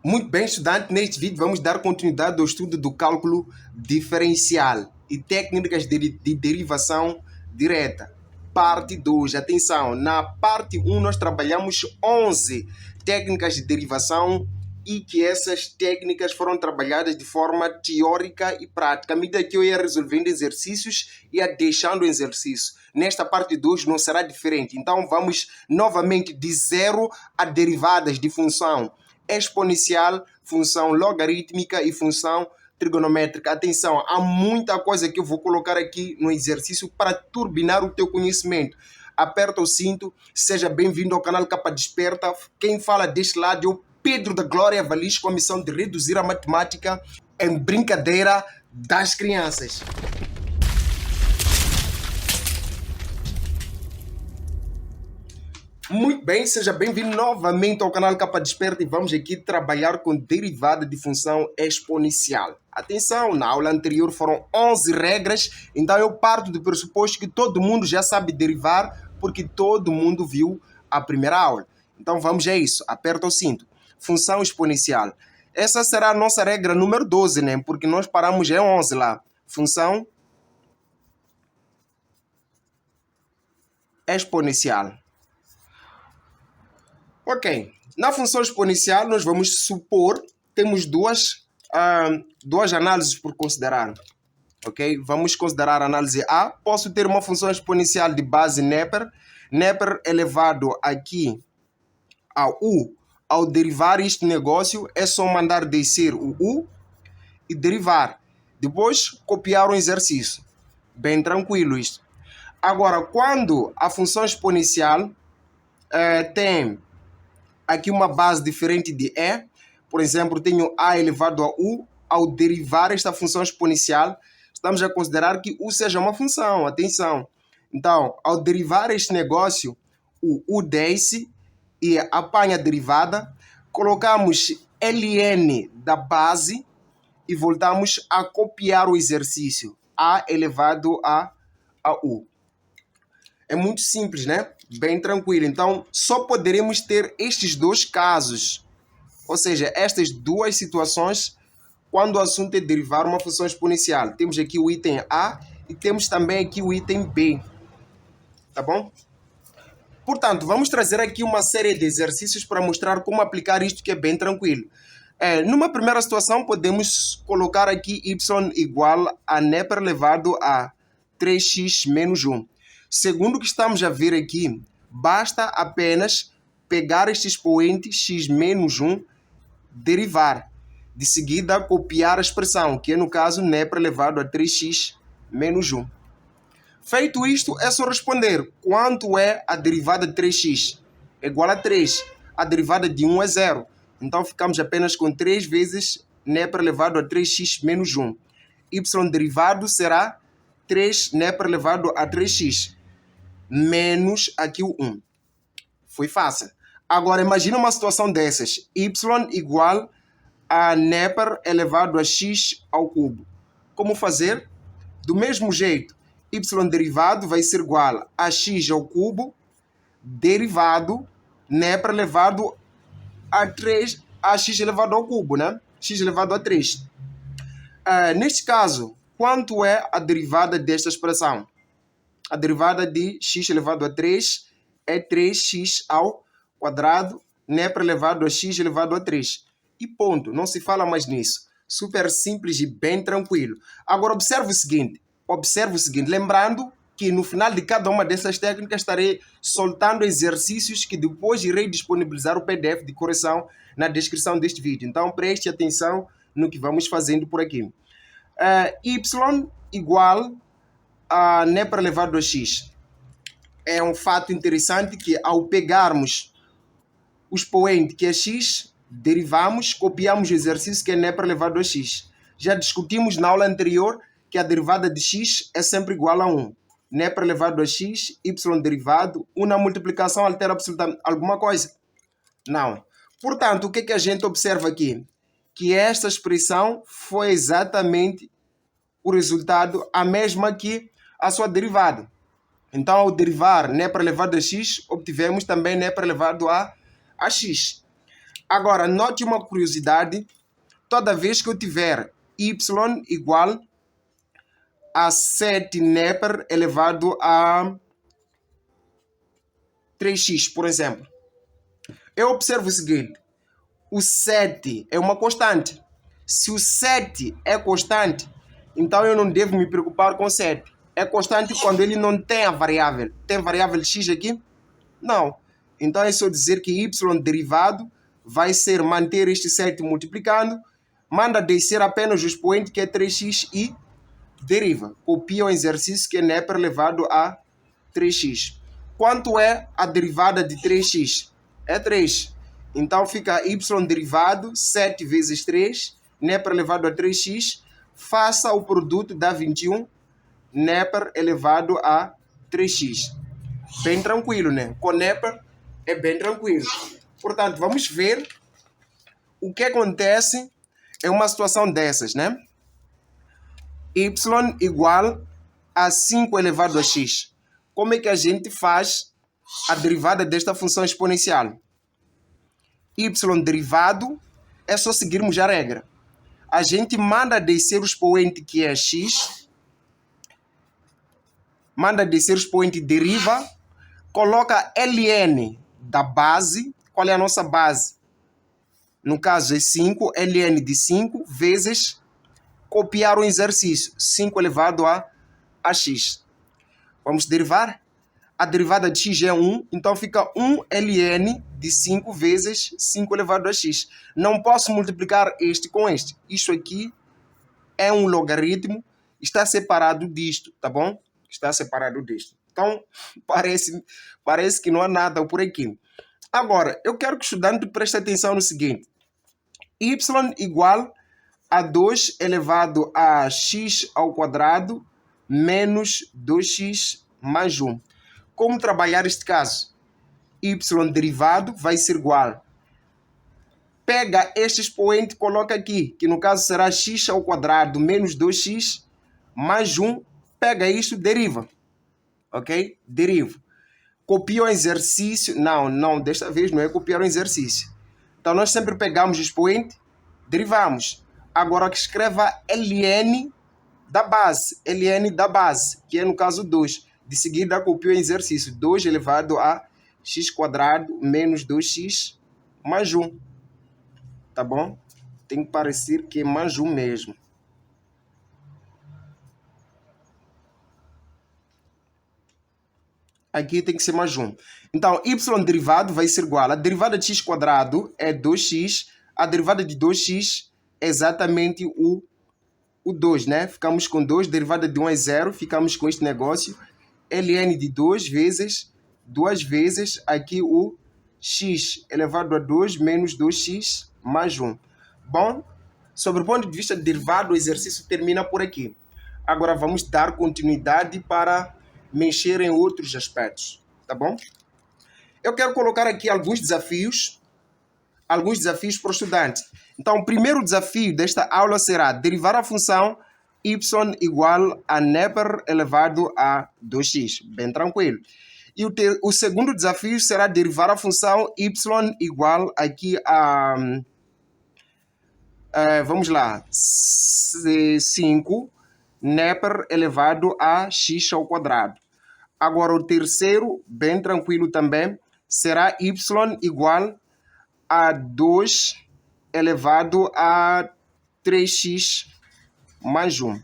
Muito bem, estudante, neste vídeo vamos dar continuidade ao estudo do cálculo diferencial e técnicas de derivação direta. Parte 2. Atenção, na parte 1 nós trabalhamos 11 técnicas de derivação e que essas técnicas foram trabalhadas de forma teórica e prática. À medida que eu ia resolvendo exercícios, ia deixando o exercício. Nesta parte 2 não será diferente. Então vamos novamente de zero a derivadas de função exponencial, função logarítmica e função trigonométrica. Atenção, há muita coisa que eu vou colocar aqui no exercício para turbinar o teu conhecimento. Aperta o cinto, seja bem-vindo ao canal Capa Desperta. Quem fala deste lado é o Pedro da Glória Valis, com a missão de reduzir a matemática em brincadeira das crianças. Muito bem, seja bem-vindo novamente ao canal Capa Desperta e vamos aqui trabalhar com derivada de função exponencial. Atenção, na aula anterior foram 11 regras, então eu parto do pressuposto que todo mundo já sabe derivar porque todo mundo viu a primeira aula. Então vamos a isso, aperta o cinto. Função exponencial. Essa será a nossa regra número 12, né? Porque nós paramos em 11 lá. Função exponencial. Ok, na função exponencial nós vamos supor, temos duas análises por considerar. Ok, vamos considerar a análise A. Posso ter uma função exponencial de base Neper. Neper elevado aqui a U. Ao derivar este negócio, é só mandar descer o U e derivar. Depois, copiar o exercício. Bem tranquilo isto. Agora, quando a função exponencial tem aqui uma base diferente de E, por exemplo, tenho A elevado a U, ao derivar esta função exponencial, estamos a considerar que U seja uma função, atenção. Então, ao derivar este negócio, o U desce e apanha a derivada, colocamos ln da base e voltamos a copiar o exercício, A elevado a U. É muito simples, né? Bem tranquilo. Então, só poderemos ter estes dois casos. Ou seja, estas duas situações quando o assunto é derivar uma função exponencial. Temos aqui o item A e temos também aqui o item B. Tá bom? Portanto, vamos trazer aqui uma série de exercícios para mostrar como aplicar isto, que é bem tranquilo. Numa primeira situação, podemos colocar aqui y igual a Neper elevado a 3x menos 1. Segundo o que estamos a ver aqui, basta apenas pegar este expoente x menos 1, derivar. De seguida, copiar a expressão, que é no caso Neper elevado a 3x menos 1. Feito isto, é só responder quanto é a derivada de 3x. É igual a 3. A derivada de 1 é 0. Então, ficamos apenas com 3 vezes Neper elevado a 3x menos 1. Y derivado será 3 Neper elevado a 3x. Menos aqui o 1. Foi fácil. Agora, imagina uma situação dessas. Y igual a Neper elevado a x ao cubo. Como fazer? Do mesmo jeito, y derivado vai ser igual a x ao cubo, derivado, Neper elevado a 3, a x elevado ao cubo, né? X elevado a 3. Neste caso, quanto é a derivada desta expressão? A derivada de x elevado a 3 é 3x ao quadrado, Neper elevado a x elevado a 3. E ponto, não se fala mais nisso. Super simples e bem tranquilo. Agora observe o seguinte, lembrando que no final de cada uma dessas técnicas estarei soltando exercícios que depois irei disponibilizar o PDF de correção na descrição deste vídeo. Então preste atenção no que vamos fazendo por aqui. Y igual a Neper elevado a x. É um fato interessante que ao pegarmos o expoente que é x, derivamos, copiamos o exercício que é Neper elevado a x. Já discutimos na aula anterior que a derivada de x é sempre igual a 1. Neper elevado a x, y derivado, 1 na multiplicação altera absolutamente alguma coisa? Não. Portanto, o que é que a gente observa aqui? Que esta expressão foi exatamente o resultado, a mesma que a sua derivada. Então, ao derivar Neper elevado a x, obtivemos também Neper elevado a x. Agora, note uma curiosidade. Toda vez que eu tiver y igual a 7 Nepper elevado a 3x, por exemplo, eu observo o seguinte. O 7 é uma constante. Se o 7 é constante, então eu não devo me preocupar com 7. É constante quando ele não tem a variável. Tem variável x aqui? Não. Então é só dizer que y derivado vai ser manter este 7 multiplicando, manda descer apenas o expoente que é 3x e deriva. Copia o exercício que é Nepper elevado a 3x. Quanto é a derivada de 3x? É 3. Então fica y derivado 7 vezes 3, Nepper elevado a 3x. Faça o produto dá 21, Nepper elevado a 3x. Bem tranquilo, né? Com Nepper é bem tranquilo. Portanto, vamos ver o que acontece em uma situação dessas, né? Y igual a 5 elevado a x. Como é que a gente faz a derivada desta função exponencial? Y derivado é só seguirmos a regra. A gente manda descer o expoente que é x, manda descer o expoente, deriva, coloca ln da base. Qual é a nossa base? No caso é 5, ln de 5 vezes copiar o exercício, 5 elevado a x. Vamos derivar? A derivada de x é 1, então fica 1 ln de 5 vezes 5 elevado a x. Não posso multiplicar este com este. Isto aqui é um logaritmo, está separado disto, tá bom? Está separado disto. Então, parece que não há nada por aqui. Agora, eu quero que o estudante preste atenção no seguinte. Y igual a 2 elevado a x ao quadrado menos 2x mais 1. Como trabalhar este caso? Y derivado vai ser igual. Pega este expoente e coloca aqui, que no caso será x ao quadrado menos 2x mais 1. Pega isto, deriva. Ok? Deriva. Copia o exercício. Não, desta vez não é copiar o exercício. Então nós sempre pegamos o expoente, derivamos. Agora que escreva ln da base, que é no caso 2. De seguida copio o exercício, 2 elevado a x quadrado menos 2x mais 1. Tá bom? Tem que parecer que é mais 1 mesmo. Aqui tem que ser mais 1. Então, y derivado vai ser igual. A derivada de x quadrado é 2x. A derivada de 2x é exatamente o 2, né? Ficamos com 2. Derivada de 1 é 0. Ficamos com este negócio. ln de 2 vezes, duas vezes, aqui o x elevado a 2 menos 2x mais 1. Bom, sobre o ponto de vista derivado, o exercício termina por aqui. Agora vamos dar continuidade para mexer em outros aspectos, tá bom? Eu quero colocar aqui alguns desafios para o estudante. Então, o primeiro desafio desta aula será derivar a função y igual a Nepper elevado a 2x. Bem tranquilo. E o segundo desafio será derivar a função y igual aqui a... vamos lá. 5 Nepper elevado a x ao quadrado. Agora, o terceiro, bem tranquilo também, será y igual a 2 elevado a 3x mais 1.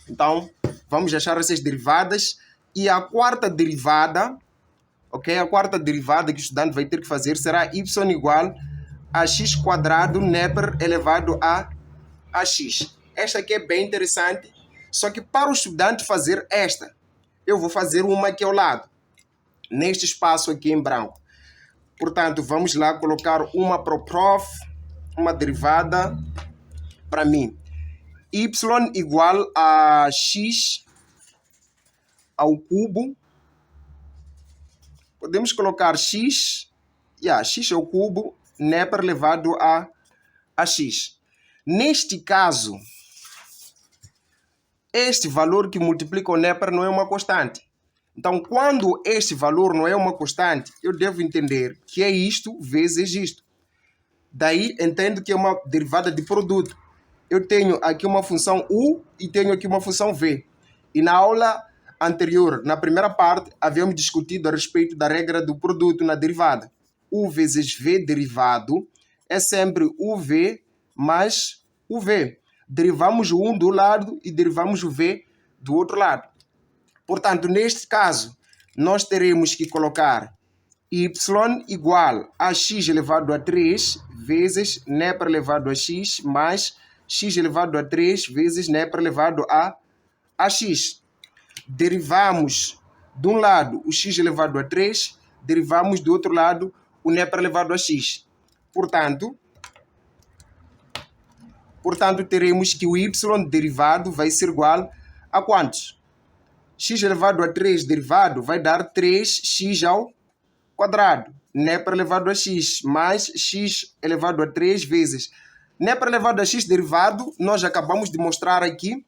Então, vamos achar essas derivadas. E a quarta derivada, ok? A quarta derivada que o estudante vai ter que fazer será y igual a x quadrado Nepper elevado a x. Esta aqui é bem interessante. Só que para o estudante fazer esta, eu vou fazer uma aqui ao lado, neste espaço aqui em branco. Portanto, vamos lá colocar uma para o prof, uma derivada para mim. Y igual a x ao cubo. Podemos colocar x ao cubo, Nepper elevado a x. Neste caso, este valor que multiplica o Nepper não é uma constante. Então, quando este valor não é uma constante, eu devo entender que é isto vezes isto. Daí entendo que é uma derivada de produto. Eu tenho aqui uma função U e tenho aqui uma função V. E na aula anterior, na primeira parte, havíamos discutido a respeito da regra do produto na derivada. U vezes V derivado é sempre UV mais UV. Derivamos o 1 do lado e derivamos o V do outro lado. Portanto, neste caso, nós teremos que colocar y igual a x elevado a 3 vezes nepra elevado a x mais x elevado a 3 vezes nepra elevado a x. Derivamos de um lado o x elevado a 3, derivamos do outro lado o nepra elevado a x. Portanto, teremos que o y derivado vai ser igual a quantos? X elevado a 3 derivado vai dar 3x ao quadrado. Nepra elevado a x mais x elevado a 3 vezes nepra elevado a x derivado. Nós acabamos de mostrar aqui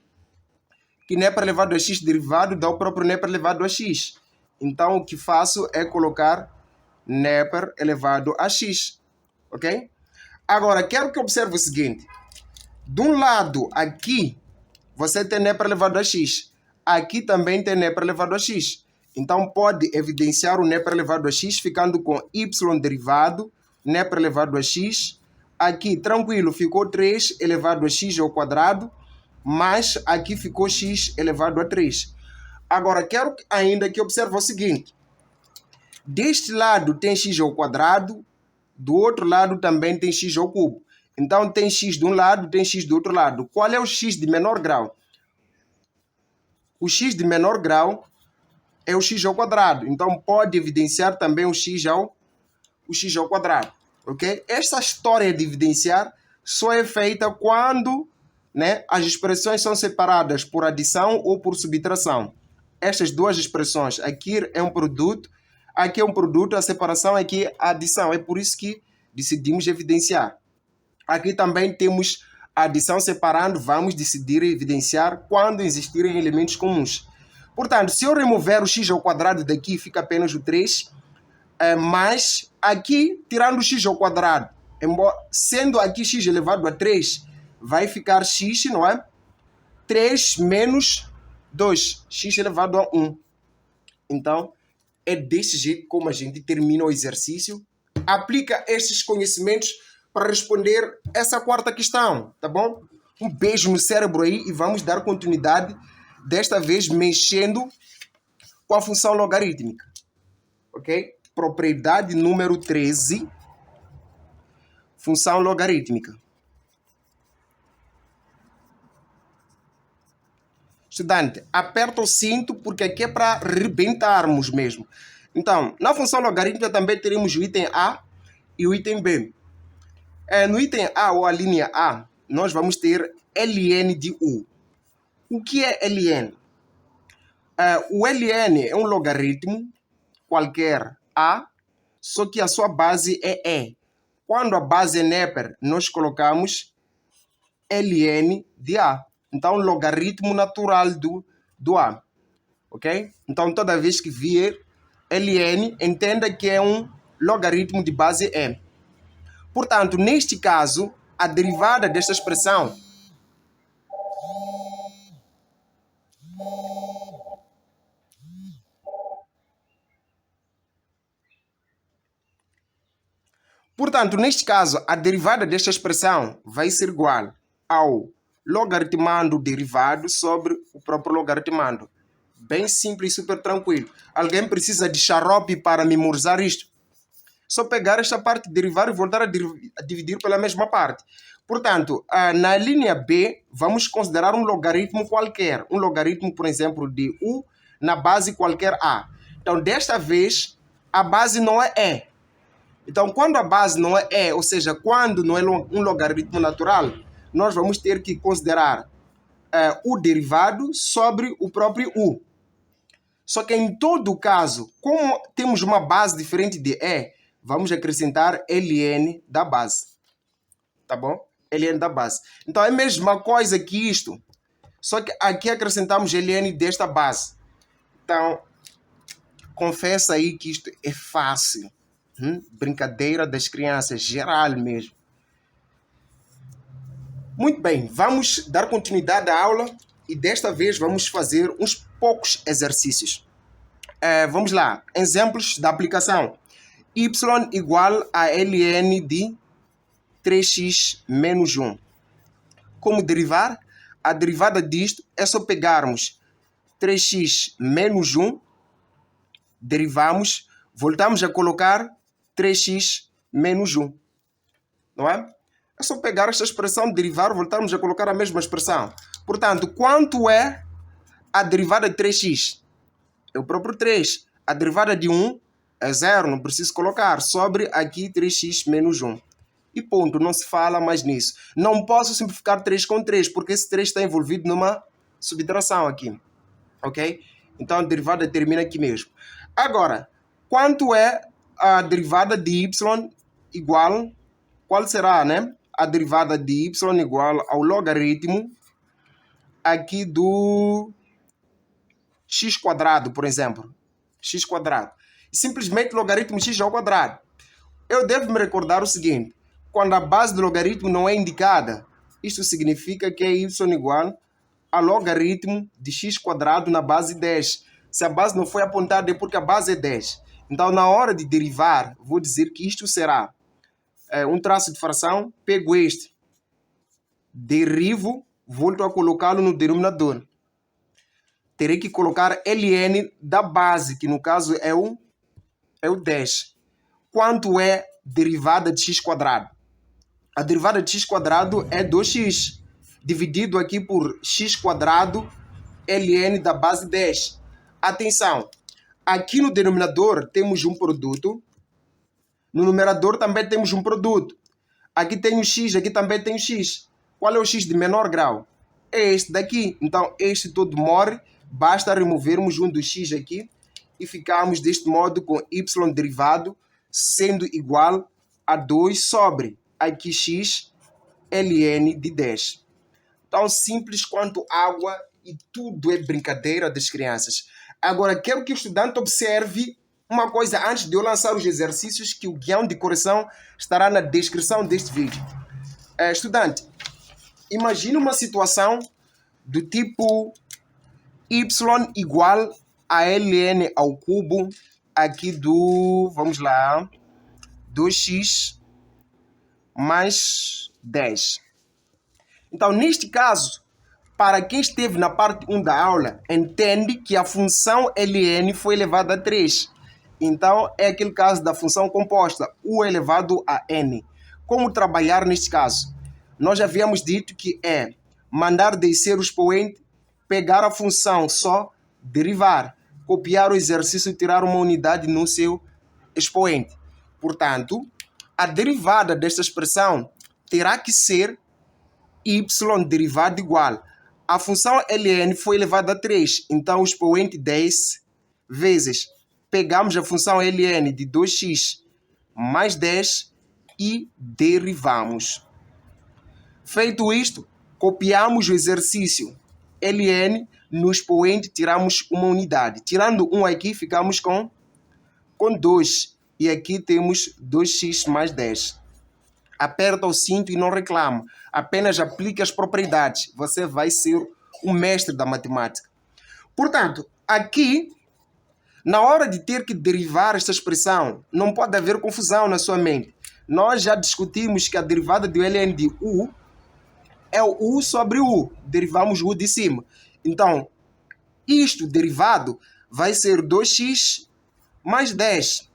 que nepra elevado a x derivado dá o próprio nepra elevado a x. Então, o que faço é colocar nepra elevado a x. Ok? Agora, quero que observe o seguinte. De um lado, aqui, você tem nepra elevado a x. Aqui também tem nepra elevado a x. Então, pode evidenciar o nepra elevado a x ficando com y derivado, nepra elevado a x. Aqui, tranquilo, ficou 3 elevado a x ao quadrado, mas aqui ficou x elevado a 3. Agora, quero ainda que observe o seguinte. Deste lado tem x ao quadrado, do outro lado também tem x ao cubo. Então, tem x de um lado, tem x do outro lado. Qual é o x de menor grau? O x de menor grau é o x ao quadrado. Então, pode evidenciar também o x ao quadrado. Ok? Esta história de evidenciar só é feita quando, né, as expressões são separadas por adição ou por subtração. Estas duas expressões, aqui é um produto, aqui é um produto, a separação aqui é a adição. É por isso que decidimos evidenciar. Aqui também temos a adição separando, vamos decidir evidenciar quando existirem elementos comuns. Portanto, se eu remover o x ao quadrado daqui, fica apenas o 3, mas aqui, tirando o x ao quadrado, sendo aqui x elevado a 3, vai ficar x, não é? 3 menos 2, x elevado a 1. Então, é desse jeito como a gente termina o exercício. Aplica estes conhecimentos para responder essa quarta questão, tá bom? Um beijo no cérebro aí e vamos dar continuidade, desta vez mexendo com a função logarítmica, ok? Propriedade número 13, função logarítmica. Estudante, aperta o cinto porque aqui é para arrebentarmos mesmo. Então, na função logarítmica também teremos o item A e o item B. No item A, ou a linha A, nós vamos ter ln de U. O que é ln? O ln é um logaritmo qualquer A, só que a sua base é E. Quando a base é nepra, nós colocamos ln de A. Então, logaritmo natural do A. Ok? Então, toda vez que vier ln, entenda que é um logaritmo de base E. Portanto, neste caso, a derivada desta expressão vai ser igual ao logaritmando derivado sobre o próprio logaritmando. Bem simples e super tranquilo. Alguém precisa de xarope para memorizar isto? Só pegar esta parte, derivar e voltar a dividir pela mesma parte. Portanto, na linha B, vamos considerar um logaritmo qualquer. Um logaritmo, por exemplo, de U na base qualquer A. Então, desta vez, a base não é E. Então, quando a base não é E, ou seja, quando não é um logaritmo natural, nós vamos ter que considerar o derivado sobre o próprio U. Só que em todo caso, como temos uma base diferente de E, vamos acrescentar ln da base. Tá bom? ln da base. Então é a mesma coisa que isto. Só que aqui acrescentamos ln desta base. Então, confessa aí que isto é fácil. Brincadeira das crianças, geral mesmo. Muito bem, vamos dar continuidade à aula e desta vez vamos fazer uns poucos exercícios. Vamos lá, exemplos da aplicação. Y igual a ln de 3x menos 1. Como derivar? A derivada disto é só pegarmos 3x menos 1, derivamos, voltamos a colocar 3x menos 1. Não é? É só pegar esta expressão, derivar, voltarmos a colocar a mesma expressão. Portanto, quanto é a derivada de 3x? É o próprio 3. A derivada de 1 é 0, não preciso colocar. Sobre aqui 3x menos 1. E ponto, não se fala mais nisso. Não posso simplificar 3 com 3, porque esse 3 está envolvido numa subtração aqui. Ok? Então a derivada termina aqui mesmo. Agora, quanto é a derivada de y igual... Qual será, né? A derivada de y igual ao logaritmo aqui do x quadrado, por exemplo. X quadrado. Simplesmente logaritmo x ao quadrado. Eu devo me recordar o seguinte. Quando a base do logaritmo não é indicada, isto significa que é y igual a logaritmo de x quadrado na base 10. Se a base não foi apontada é porque a base é 10. Então, na hora de derivar, vou dizer que isto será um traço de fração, pego este, derivo, volto a colocá-lo no denominador. Terei que colocar ln da base, que no caso é o 10. Quanto é derivada de x quadrado? A derivada de x quadrado é 2x, dividido aqui por x quadrado, ln da base 10. Atenção, aqui no denominador temos um produto, no numerador também temos um produto. Aqui tem o x, aqui também tem o x. Qual é o x de menor grau? É este daqui. Então, este todo morre. Basta removermos um do x aqui e ficamos deste modo com y derivado sendo igual a 2 sobre aqui x ln de 10. Tão simples quanto água e tudo é brincadeira das crianças. Agora, quero que o estudante observe uma coisa antes de eu lançar os exercícios, que o guião de correção estará na descrição deste vídeo. Estudante, imagine uma situação do tipo y igual a ln ao cubo aqui do, vamos lá, 2x mais 10. Então, neste caso, para quem esteve na parte 1 da aula, entende que a função ln foi elevada a 3. Então, é aquele caso da função composta, u elevado a n. Como trabalhar neste caso? Nós já havíamos dito que é mandar descer o expoente, pegar a função só, derivar, copiar o exercício e tirar uma unidade no seu expoente. Portanto, a derivada desta expressão terá que ser y derivado igual. A função ln foi elevada a 3, então o expoente 10 vezes. Pegamos a função ln de 2x mais 10 e derivamos. Feito isto, copiamos o exercício ln no expoente, tiramos uma unidade. Tirando 1 aqui, ficamos com 2. E aqui temos 2x mais 10. Aperta o cinto e não reclama. Apenas aplique as propriedades. Você vai ser o mestre da matemática. Portanto, aqui, na hora de ter que derivar esta expressão, não pode haver confusão na sua mente. Nós já discutimos que a derivada do ln de u é o u sobre u. Derivamos o u de cima. Então, isto derivado vai ser 2x mais 10.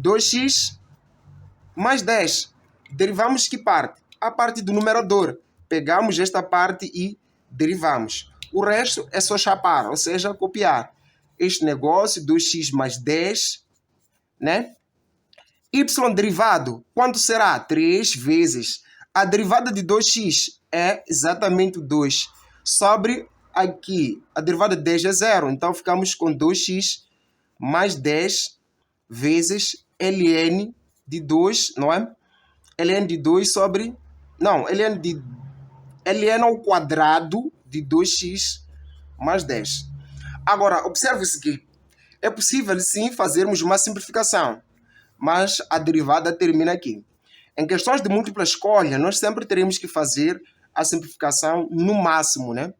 2x mais 10. Derivamos que parte? A parte do numerador. Pegamos esta parte e derivamos. O resto é só chapar, ou seja, copiar. Este negócio, 2x mais 10, né? Y derivado, quanto será? 3 vezes. A derivada de 2x é exatamente 2. Sobre aqui, a derivada de 10 é 0. Então, ficamos com 2x mais 10 vezes ln de 2, não é? ln de 2 sobre... Não, ln ao quadrado de 2x mais 10. Agora, observe o seguinte. É possível, sim, fazermos uma simplificação, mas a derivada termina aqui. Em questões de múltipla escolha, nós sempre teremos que fazer a simplificação no máximo, né?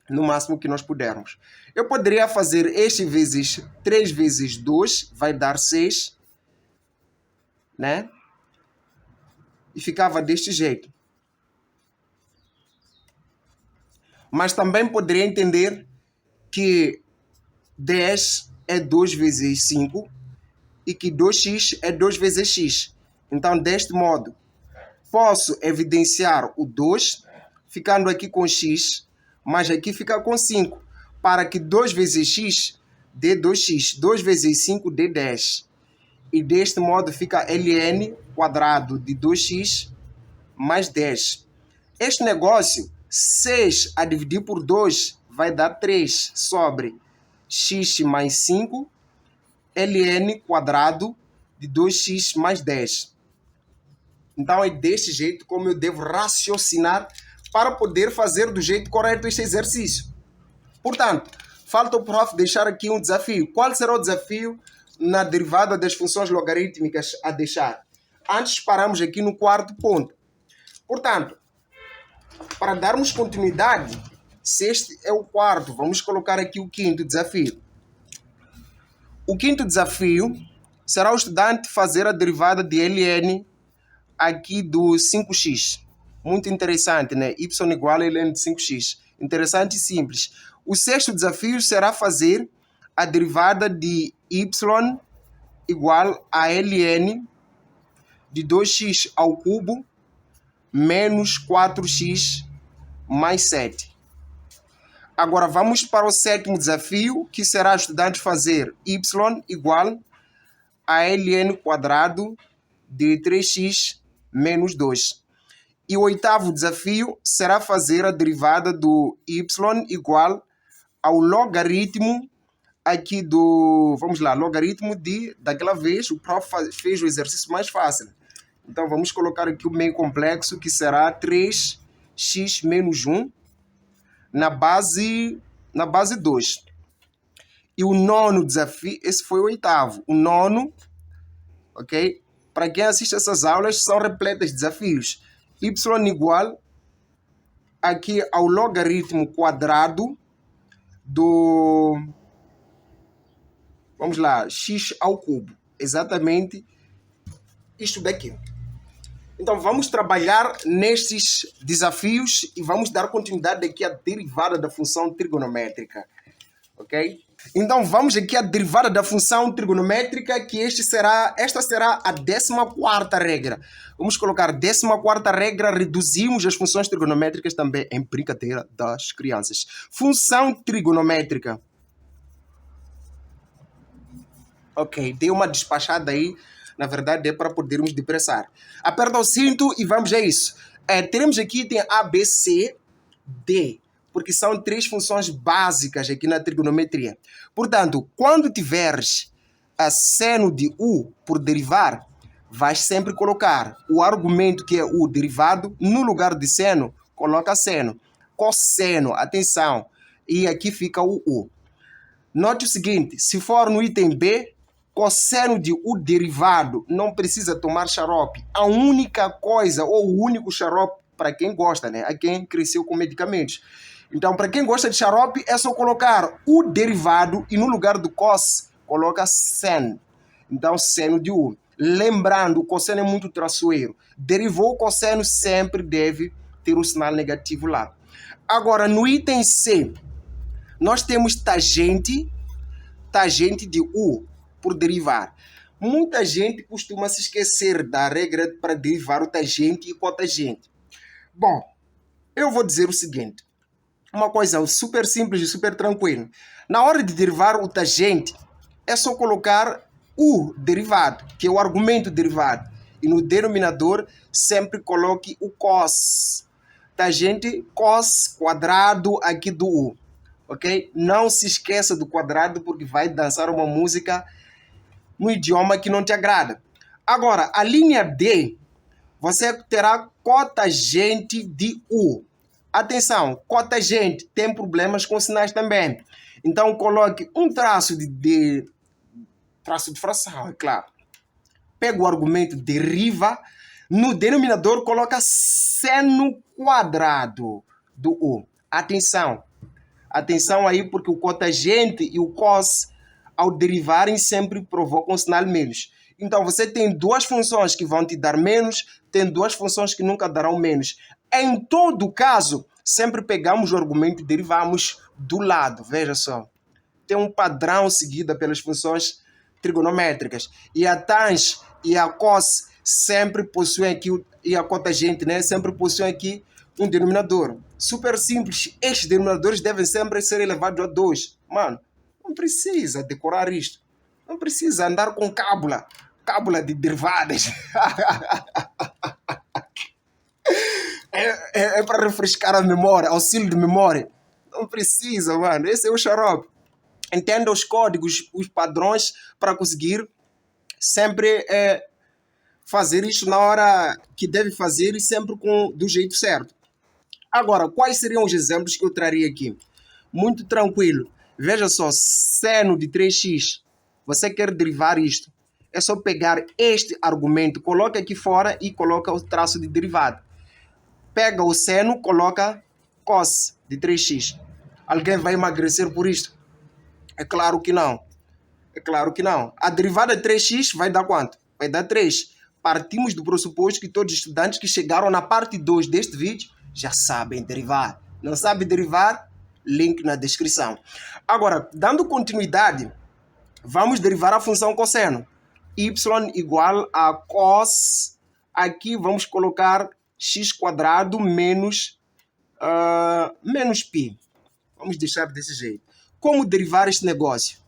No máximo que nós pudermos. Eu poderia fazer este vezes 3 vezes 2, vai dar 6, né? E ficava deste jeito. Mas também poderia entender que 10 é 2 vezes 5 e que 2x é 2 vezes x. Então, deste modo, posso evidenciar o 2, ficando aqui com x, mas aqui fica com 5, para que 2 vezes x dê 2x, 2 vezes 5 dê 10. E deste modo fica ln quadrado de 2x mais 10. Este negócio, 6 a dividir por 2 vai dar 3 sobre x mais 5 ln quadrado de 2x mais 10. Então é deste jeito como eu devo raciocinar para poder fazer do jeito correto este exercício. Portanto, falta o prof deixar aqui um desafio. Qual será o desafio na derivada das funções logarítmicas a deixar? Antes paramos aqui no quarto ponto. Portanto, para darmos continuidade, se este é o quarto, vamos colocar aqui o quinto desafio. O quinto desafio será o estudante fazer a derivada de ln aqui do 5x. Muito interessante, né? Y igual a ln de 5x. Interessante e simples. O sexto desafio será fazer a derivada de y igual a ln de 2x ao cubo menos 4x mais 7. Agora vamos para o sétimo desafio, que será o estudante fazer y igual a ln quadrado de 3x menos 2. E o oitavo desafio será fazer a derivada do y igual ao logaritmo aqui do... Vamos lá, logaritmo daquela vez, o prof fez o exercício mais fácil. Então vamos colocar aqui o meio complexo, que será 3x menos 1 na base 2. E o nono desafio, esse foi o oitavo. O nono, ok? Para quem assiste essas aulas, são repletas de desafios. Y igual aqui ao logaritmo quadrado do... Vamos lá, x ao cubo. Exatamente isto daqui. Então vamos trabalhar nestes desafios e vamos dar continuidade aqui à derivada da função trigonométrica. Ok? Então vamos aqui à derivada da função trigonométrica, que esta será a 14ª regra. Vamos colocar 14ª regra, reduzimos as funções trigonométricas também em brincadeira das crianças. Função trigonométrica. Ok, dei uma despachada aí. Na verdade é para podermos depressar. Aperta o cinto e vamos a isso. Teremos aqui, tem A, B, C, D. Porque são 3 funções básicas aqui na trigonometria. Portanto, quando tiveres a seno de U por derivar, vais sempre colocar o argumento que é U derivado, no lugar de seno, coloca seno. Cosseno, atenção, e aqui fica o U. Note o seguinte, se for no item B, cosseno de U derivado não precisa tomar xarope. A única coisa, ou o único xarope, para quem gosta, né? A quem cresceu com medicamentos. Então, para quem gosta de xarope, é só colocar U derivado e no lugar do cos, coloca sen. Então, seno de U. Lembrando, o cosseno é muito traiçoeiro. Derivou o cosseno, sempre deve ter um sinal negativo lá. Agora, no item C, nós temos tangente de U por derivar. Muita gente costuma se esquecer da regra para derivar o tangente e cotangente. Bom, eu vou dizer o seguinte. Uma coisa super simples e super tranquila. Na hora de derivar o tangente, é só colocar U derivado, que é o argumento derivado. E no denominador, sempre coloque o cos. Tangente, cos quadrado aqui do U. Ok? Não se esqueça do quadrado, porque vai dançar uma música no idioma que não te agrada. Agora, a linha D, você terá cotangente de U. Atenção, cotangente tem problemas com sinais também. Então, coloque um traço de fração, é claro. Pega o argumento, deriva, No denominador, coloca seno quadrado do U. Atenção. Atenção aí, porque o cotangente e o cos, ao derivarem, sempre provocam um sinal menos. Então, você tem duas funções que vão te dar menos, tem duas funções que nunca darão menos. Em todo caso, sempre pegamos o argumento e derivamos do lado. Veja só. Tem um padrão seguido pelas funções trigonométricas. E a tangente e a cos sempre possuem aqui, e a cotangente, né, sempre possuem aqui um denominador. Super simples. Estes denominadores devem sempre ser elevados a 2. Mano, não precisa decorar isto. Não precisa andar com cábula de derivadas. É para refrescar a memória, auxílio de memória. Não precisa, mano. Esse é o xarope. Entenda os códigos, os padrões para conseguir sempre fazer isto na hora que deve fazer e sempre do jeito certo. Agora, quais seriam os exemplos que eu traria aqui? Muito tranquilo. Veja só, seno de 3x. Você quer derivar isto. É só pegar este argumento, coloca aqui fora e coloca o traço de derivada. Pega o seno, coloca cos de 3x. Alguém vai emagrecer por isto? É claro que não. É claro que não. A derivada de 3x vai dar quanto? Vai dar 3. Partimos do pressuposto que todos os estudantes que chegaram na parte 2 deste vídeo já sabem derivar. Não sabe derivar? Link na descrição. Agora, dando continuidade, vamos derivar a função cosseno. Y igual a cos, aqui vamos colocar x quadrado menos π. Vamos deixar desse jeito. Como derivar este negócio?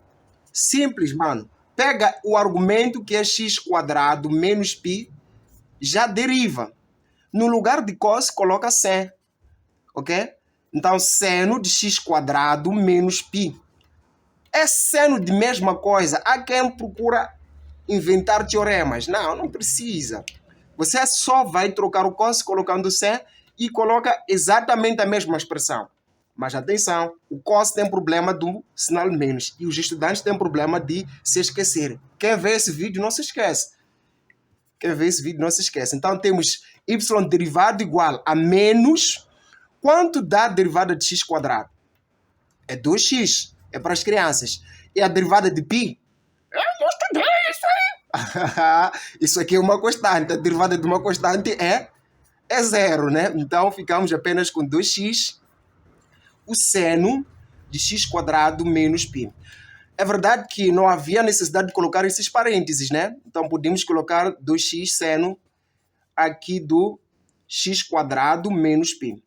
Simples, mano. Pega o argumento que é x quadrado menos π, já deriva. No lugar de cos, coloca sen. Ok? Então, seno de x quadrado menos π. É seno de mesma coisa. Há quem procura inventar teoremas. Não, não precisa. Você só vai trocar o cos colocando sen e coloca exatamente a mesma expressão. Mas atenção, o cos tem problema do sinal menos e os estudantes têm problema de se esquecer. Quem vê esse vídeo não se esquece. Quem vê esse vídeo não se esquece. Então temos y derivado igual a menos. Quanto dá a derivada de x quadrado? É 2x. É para as crianças. E a derivada de π? Eu não estudei isso aí. Isso aqui é uma constante. A derivada de uma constante é zero, né? Então ficamos apenas com 2x. O seno de x quadrado menos π. É verdade que não havia necessidade de colocar esses parênteses, né? Então podemos colocar 2x seno aqui do x quadrado menos π.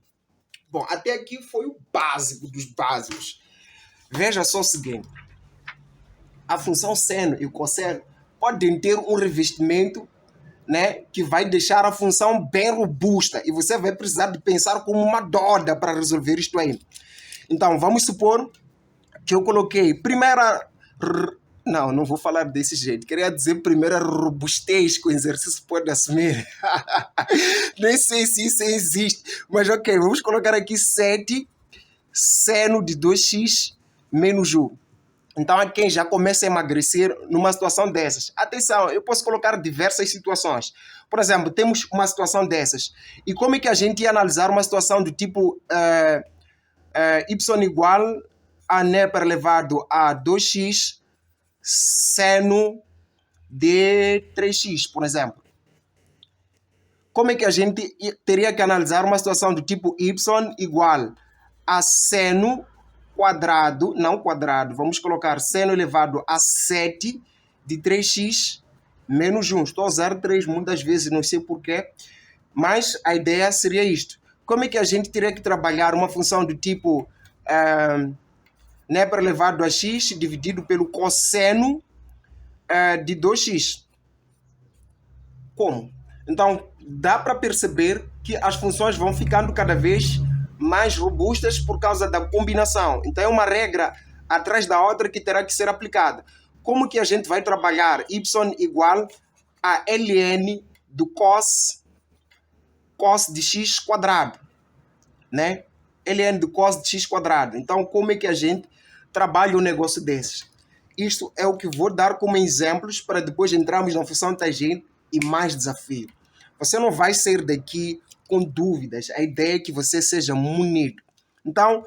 Bom, até aqui foi o básico dos básicos. Veja só o seguinte. A função seno e o cosseno podem ter um revestimento, né, que vai deixar a função bem robusta. E você vai precisar de pensar como uma doida para resolver isto aí. Então, vamos supor que eu coloquei primeira... Não vou falar desse jeito. Queria dizer primeira robustez que o exercício pode assumir. Nem sei se isso existe. Mas ok, vamos colocar aqui 7 seno de 2x menos 1. Então, há quem já começa a emagrecer numa situação dessas. Atenção, eu posso colocar diversas situações. Por exemplo, temos uma situação dessas. E como é que a gente ia analisar uma situação do tipo... y igual a NEPER elevado a 2x seno de 3x, por exemplo. Como é que a gente teria que analisar uma situação do tipo y igual a seno quadrado, não quadrado, vamos colocar seno elevado a 7 de 3x menos 1. Estou a usar 3 muitas vezes, não sei porquê, mas a ideia seria isto. Como é que a gente teria que trabalhar uma função do tipo NEPER elevado a x dividido pelo cosseno de 2x? Como? Então, dá para perceber que as funções vão ficando cada vez mais robustas por causa da combinação. Então, é uma regra atrás da outra que terá que ser aplicada. Como que a gente vai trabalhar y igual a ln do cos de x quadrado, né? ln do cos de x quadrado. Então, como é que a gente trabalha um negócio desses? Isto é o que vou dar como exemplos para depois entrarmos na função tangente e mais desafio. Você não vai sair daqui com dúvidas. A ideia é que você seja munido. Então,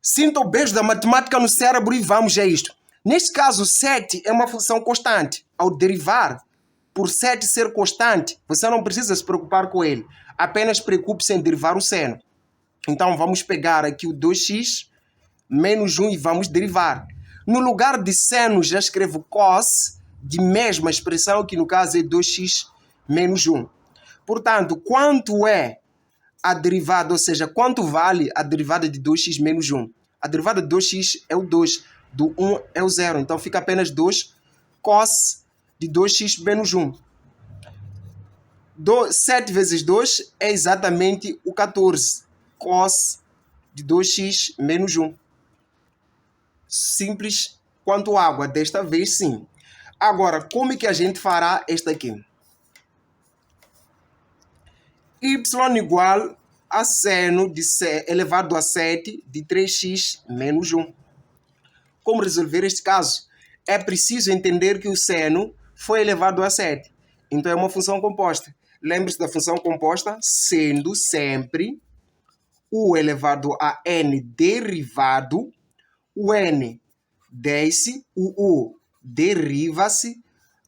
sinta o beijo da matemática no cérebro e vamos a isto. Neste caso, 7 é uma função constante. Ao derivar, por 7 ser constante, você não precisa se preocupar com ele. Apenas preocupe-se em derivar o seno. Então, vamos pegar aqui o 2x menos 1 e vamos derivar. No lugar de seno, já escrevo cos, de mesma expressão, que no caso é 2x menos 1. Portanto, quanto é a derivada, ou seja, quanto vale a derivada de 2x menos 1? A derivada de 2x é o 2, do 1 é o 0. Então, fica apenas 2 cos de 2x menos 1. 7 vezes 2 é exatamente o 14. Cos de 2x menos 1. Simples quanto água, desta vez sim. Agora, como é que a gente fará esta aqui? Y igual a seno de elevado a 7 de 3x menos 1. Como resolver este caso? É preciso entender que o seno foi elevado a 7. Então é uma função composta. Lembre-se da função composta sendo sempre u elevado a n derivado, o n desce, o u deriva-se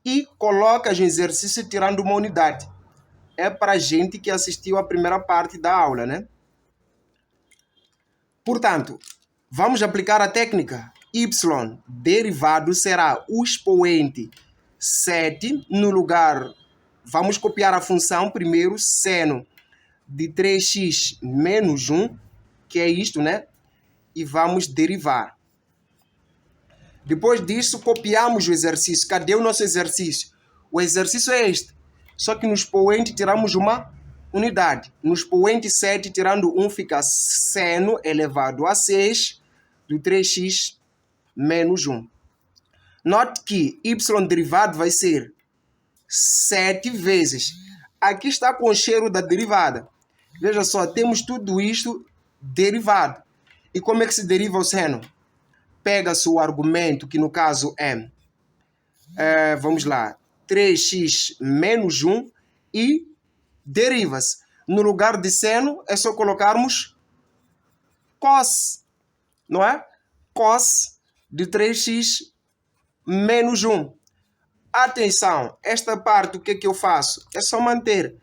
e coloca no exercício tirando uma unidade. É para gente que assistiu a primeira parte da aula, né? Portanto, vamos aplicar a técnica. Y derivado será o expoente 7 no lugar. Vamos copiar a função primeiro, seno de 3x menos 1, que é isto, né? E vamos derivar. Depois disso, copiamos o exercício. Cadê o nosso exercício? O exercício é este. Só que no expoente tiramos uma unidade. No expoente 7, tirando 1, fica seno elevado a 6 do 3x menos 1. Note que y derivado vai ser 7 vezes. Aqui está com o cheiro da derivada. Veja só, temos tudo isto derivado. E como é que se deriva o seno? Pega-se o argumento, que no caso vamos lá, 3x menos 1 e deriva-se. No lugar de seno, é só colocarmos cos, não é? Cos de 3x menos 1. Atenção, esta parte, o que é que eu faço? É só manter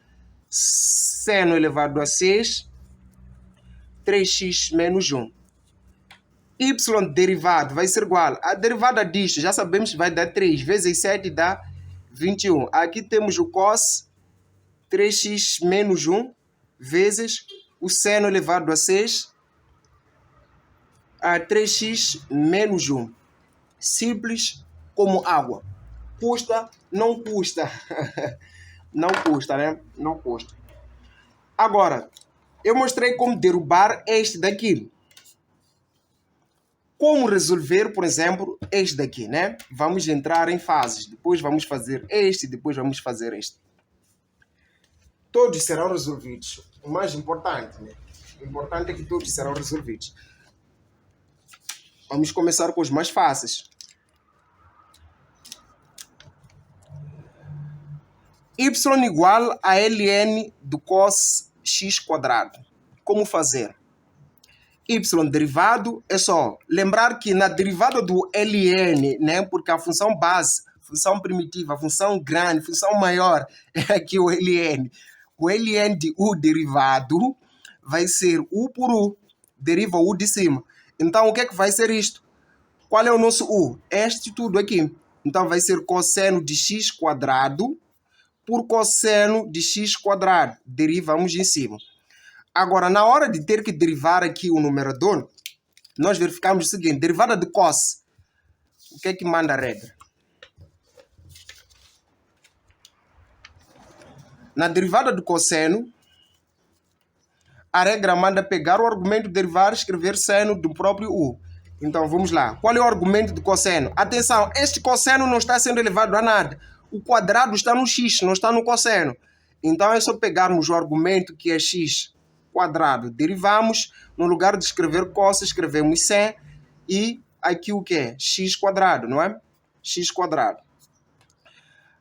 seno elevado a 6, 3x menos 1. Y derivado vai ser igual. A derivada disto, já sabemos que vai dar 3 vezes 7 dá 21. Aqui temos o cos 3x menos 1 vezes o seno elevado a 6 a 3x menos 1. Simples como água. Custa? Não custa. Não custa, né? Não custa. Agora, eu mostrei como derrubar este daqui. Como resolver, por exemplo, este daqui, né? Vamos entrar em fases. Depois vamos fazer este, depois vamos fazer este. Todos serão resolvidos. O mais importante, né? O importante é que todos serão resolvidos. Vamos começar com os mais fáceis. Y igual a ln do cos x quadrado. Como fazer? Y derivado é só lembrar que na derivada do ln, né, porque a função base, função primitiva, função grande, função maior é aqui o ln. O ln de u derivado vai ser u por u, deriva u de cima. Então, o que é que vai ser isto? Qual é o nosso u? Este tudo aqui. Então, vai ser cosseno de x quadrado por cosseno de x quadrado. Derivamos em cima. Agora, na hora de ter que derivar aqui o numerador, nós verificamos o seguinte. Derivada de cos. O que é que manda a regra? Na derivada do cosseno, a regra manda pegar o argumento derivar e escrever seno do próprio u. Então, vamos lá. Qual é o argumento do cosseno? Atenção, este cosseno não está sendo elevado a nada. O quadrado está no x, não está no cosseno. Então, é só pegarmos o argumento que é x quadrado. Derivamos, no lugar de escrever cos, escrevemos sen. E aqui o que é? X quadrado, não é? X quadrado.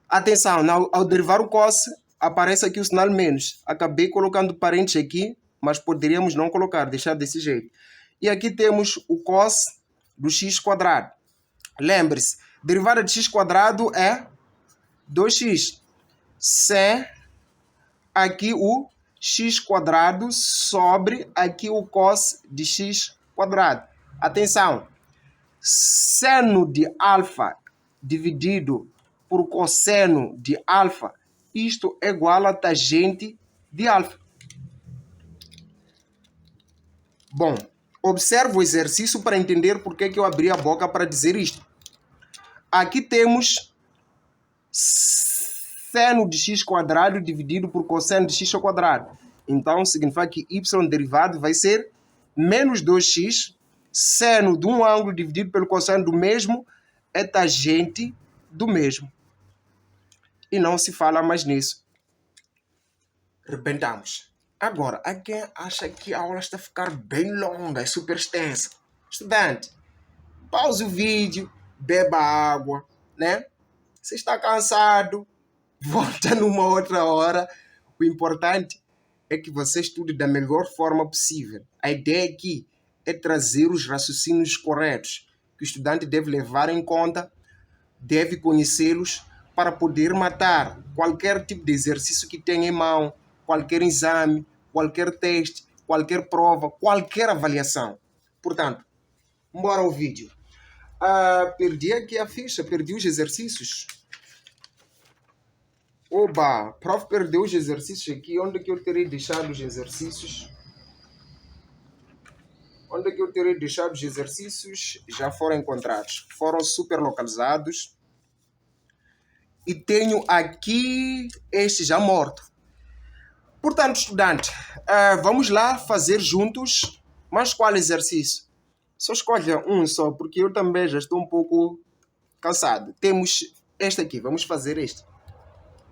Atenção, ao derivar o cos, aparece aqui o sinal menos. Acabei colocando parênteses aqui, mas poderíamos não colocar, deixar desse jeito. E aqui temos o cos do x quadrado. Lembre-se, derivada de x quadrado é 2x. Se aqui o x quadrado sobre aqui o cos de x quadrado. Atenção, seno de alfa dividido por cosseno de alfa, isto é igual a tangente de alfa. Bom, observe o exercício para entender por que eu abri a boca para dizer isto. Aqui temos seno de x quadrado dividido por cosseno de x ao quadrado. Então, significa que y derivado vai ser menos 2x, seno de um ângulo dividido pelo cosseno do mesmo é tangente do mesmo. E não se fala mais nisso. Rebentamos. Agora, há quem acha que a aula está a ficar bem longa, é super extensa. Estudante, pause o vídeo, beba água, né? Se está cansado, volta numa outra hora. O importante é que você estude da melhor forma possível. A ideia aqui é trazer os raciocínios corretos, que o estudante deve levar em conta, deve conhecê-los para poder matar qualquer tipo de exercício que tenha em mão, qualquer exame, qualquer teste, qualquer prova, qualquer avaliação. Portanto, bora ao vídeo. Perdi aqui a ficha, perdi os exercícios. Oba, prof perdeu os exercícios aqui. Onde é que eu terei deixado os exercícios? Onde é que eu terei deixado os exercícios? Já foram encontrados. Foram super localizados. E tenho aqui este já morto. Portanto, estudante, vamos lá fazer juntos. Mas qual exercício? Só escolha um só, porque eu também já estou um pouco cansado. Temos este aqui, vamos fazer este.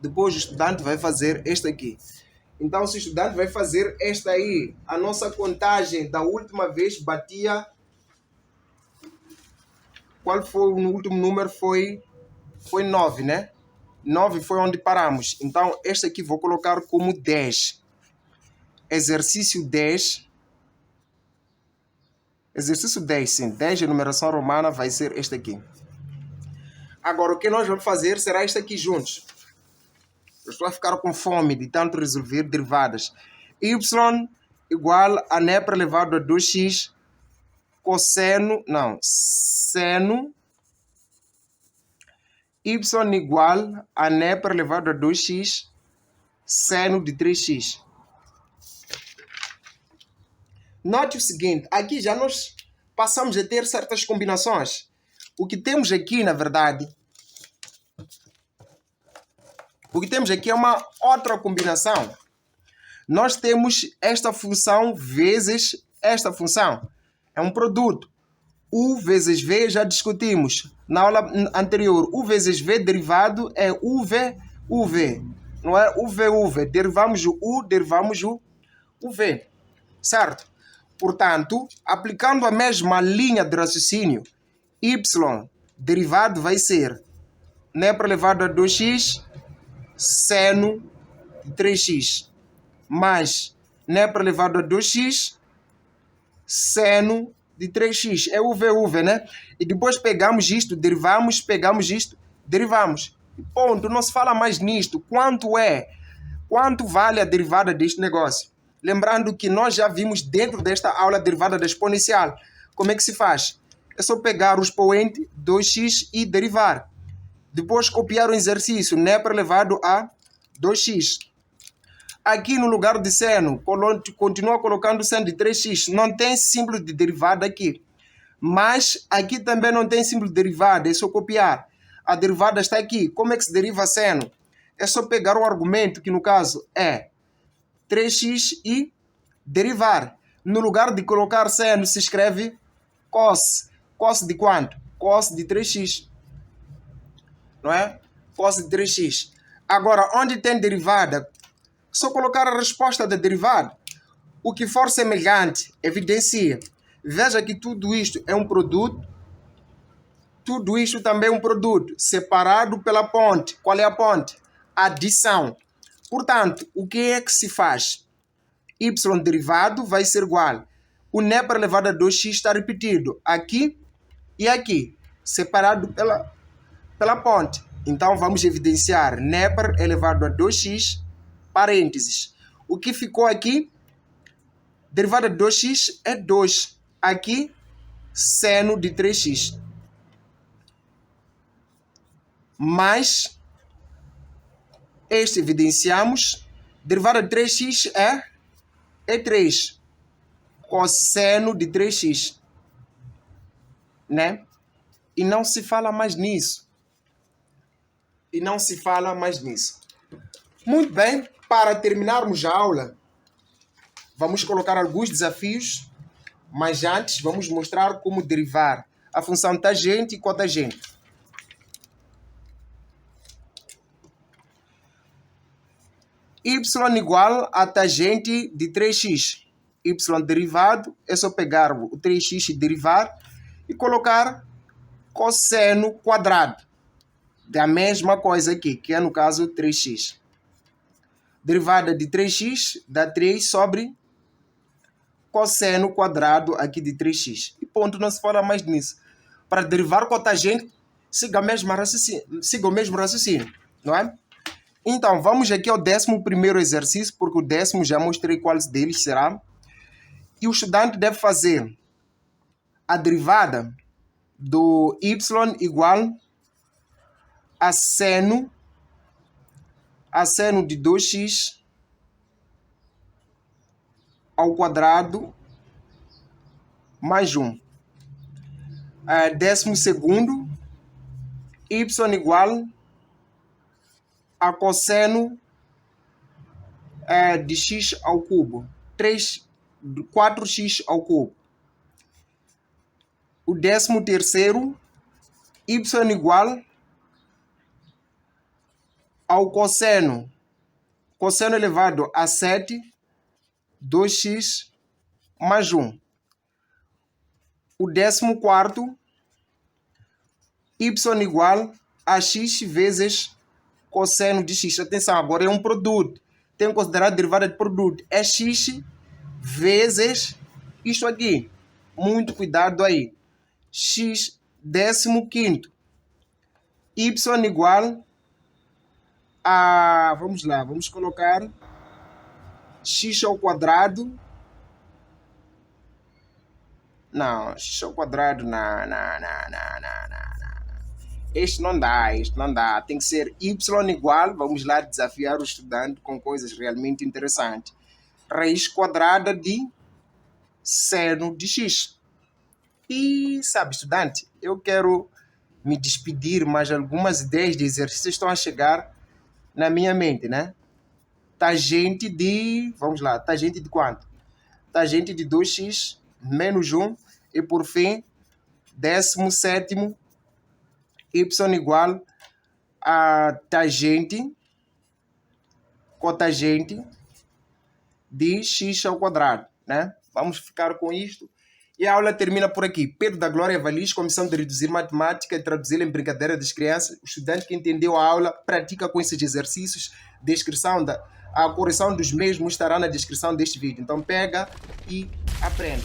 Depois o estudante vai fazer este aqui. Então, se o estudante vai fazer esta aí, a nossa contagem da última vez batia... Qual foi o último número? Foi 9, né? 9 foi onde paramos. Então, este aqui vou colocar como 10. Exercício 10. Exercício 10, sim. 10 de numeração romana vai ser este aqui. Agora, o que nós vamos fazer será este aqui juntos. Eu estou a ficar com fome de tanto resolver derivadas. Y igual a nepra elevado a 2x cosseno, não, seno. Y igual a nepra elevado a 2x seno de 3x. Note o seguinte, aqui já nós passamos a ter certas combinações. O que temos aqui, na verdade, é uma outra combinação. Nós temos esta função vezes esta função. É um produto. U vezes V já discutimos. Na aula anterior, U vezes V derivado é UV, UV. Não é UV, UV. Derivamos o U, derivamos o V. Certo? Portanto, aplicando a mesma linha de raciocínio, Y derivado vai ser nepra elevado a 2x seno de 3x mais nepra elevado a 2x seno de 3x. É UV, UV, né? E depois pegamos isto, derivamos, pegamos isto, derivamos. Ponto, não se fala mais nisto. Quanto vale a derivada deste negócio? Lembrando que nós já vimos dentro desta aula a derivada da exponencial. Como é que se faz? É só pegar o expoente 2x e derivar. Depois copiar o exercício, nepra elevado a 2x. Aqui no lugar de seno, continua colocando seno de 3x. Não tem símbolo de derivada aqui. Mas aqui também não tem símbolo de derivada, é só copiar. A derivada está aqui. Como é que se deriva seno? É só pegar o argumento, que no caso é 3x e derivar. No lugar de colocar seno, se escreve cos. Cos de quanto? Cos de 3x. Não é? Cos de 3x. Agora, onde tem derivada, só colocar a resposta da derivada. O que for semelhante, evidencia. Veja que tudo isto é um produto. Tudo isto também é um produto. Separado pela ponte. Qual é a ponte? Adição. Portanto, o que é que se faz? Y derivado vai ser igual. O NEPR elevado a 2x está repetido aqui e aqui, separado pela ponte. Então, vamos evidenciar NEPR elevado a 2x, parênteses. O que ficou aqui? Derivada de 2x é 2. Aqui, seno de 3x. Mais, este evidenciamos. Derivada de 3x é 3. Cosseno de 3x. Né? E não se fala mais nisso. Muito bem, para terminarmos a aula, vamos colocar alguns desafios, mas antes vamos mostrar como derivar a função tangente e cotangente. Y igual a tangente de 3x. Y derivado, é só pegar o 3x e derivar e colocar cosseno quadrado da mesma coisa aqui, que é no caso 3x. Derivada de 3x dá 3 sobre cosseno quadrado aqui de 3x. E ponto, não se fala mais nisso. Para derivar cotangente, siga o mesmo raciocínio, não é? Então, vamos aqui ao 11º exercício, porque o 10º já mostrei qual deles será. E o estudante deve fazer a derivada do y igual a seno de 2x ao quadrado mais 1. 12º, y igual a cosseno de x ao cubo, 4x ao cubo. O 13º, y igual ao cosseno elevado a 7, 2x mais 1. O 14º, y igual a x vezes cosseno de x. Atenção, agora é um produto. Tem que considerar a derivada de produto. É x vezes isto aqui. Muito cuidado aí. X 15º. Y igual a... Vamos lá, vamos colocar x ao quadrado. Não, x ao quadrado, não. Este não dá. Tem que ser y igual, vamos lá desafiar o estudante com coisas realmente interessantes. Raiz quadrada de seno de x. E sabe, estudante, eu quero me despedir, mas algumas ideias de exercício estão a chegar na minha mente, né? Tangente de... Vamos lá, tangente de quanto? Tangente de 2x menos 1. E por fim, 17º, y igual a tangente, cotangente de x ao quadrado, né? Vamos ficar com isto. E a aula termina por aqui. Pedro da Glória Valis, Comissão de Reduzir Matemática e Traduzir em Brincadeira das Crianças. O estudante que entendeu a aula pratica com esses exercícios. A correção dos mesmos estará na descrição deste vídeo. Então pega e aprenda.